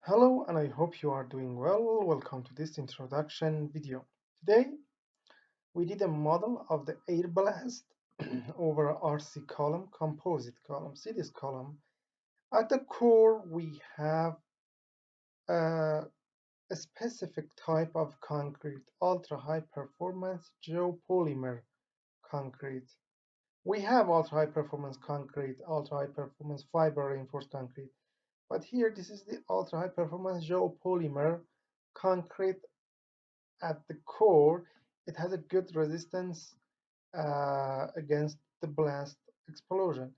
Hello, and I hope you are doing well. Welcome to this introduction video. Today, we did a model of the air blast over a RC column, composite column. See this column? At the core, we have a, a specific type of concrete, ultra high performance geopolymer concrete. We have ultra high performance concrete, ultra high performance fiber reinforced concrete. But here, this is the ultra high performance geopolymer concrete. At the core, it has a good resistance against the blast explosion.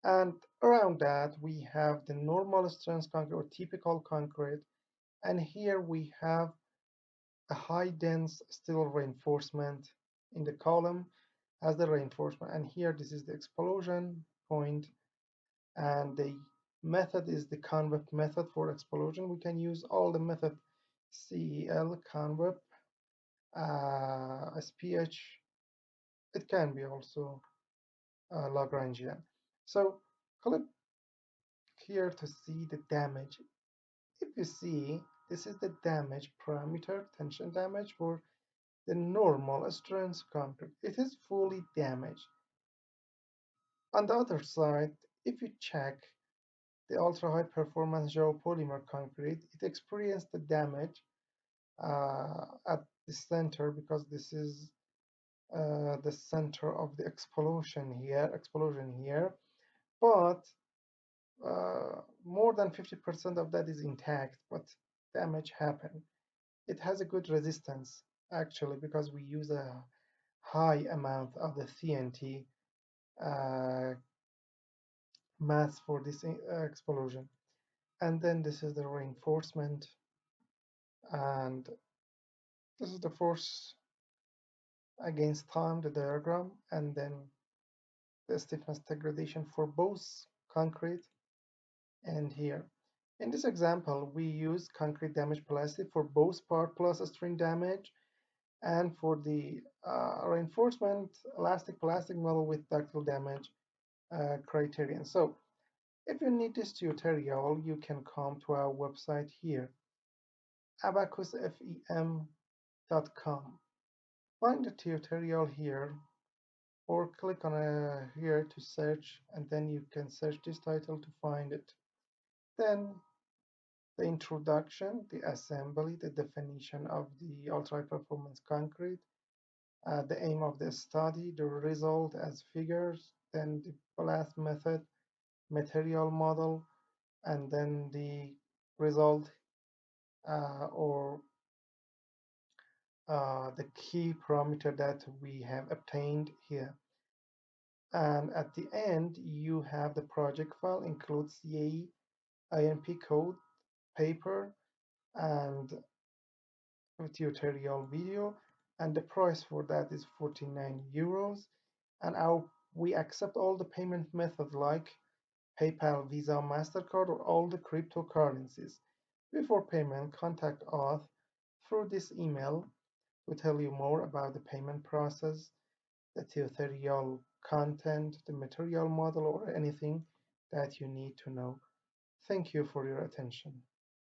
And around that, we have the normal strength concrete or typical concrete. And here we have a high dense steel reinforcement in the column as the reinforcement. And here, this is the explosion point. And the method is the convex method for explosion. We can use all the method CEL, convex, SPH. It can be also Lagrangian. So click here to see the damage. If you see, this is the damage parameter, tension damage for the normal strength concrete. It is fully damaged. On the other side, if you check the ultra-high performance geopolymer concrete, it experienced the damage at the center because this is the center of the explosion here, but more than 50% of that is intact, but damage happened. It has a good resistance actually because we use a high amount of the TNT uh, mass for this explosion. And then this is the reinforcement, and this is the force against time, the diagram, and then the stiffness degradation for both concrete and here. In this example, we use concrete damage plastic for both part plus string damage, and for the reinforcement elastic plastic model with ductile damage criterion. So if you need this tutorial, you can come to our website here, abacusfem.com. Find the tutorial here or click on here to search, and then you can search this title to find it. Then the introduction, the assembly, the definition of the ultra performance concrete, the aim of the study, the result as figures, then the blast method, material model, and then the result or the key parameter that we have obtained here. And at the end, you have the project file, includes CAE, INP code, paper, and tutorial video, and the price for that is 49 euros. And we accept all the payment methods like PayPal, Visa, MasterCard, or all the cryptocurrencies. Before payment, contact us through this email to tell you more about the payment process, the tutorial content, the material model, or anything that you need to know. Thank you for your attention.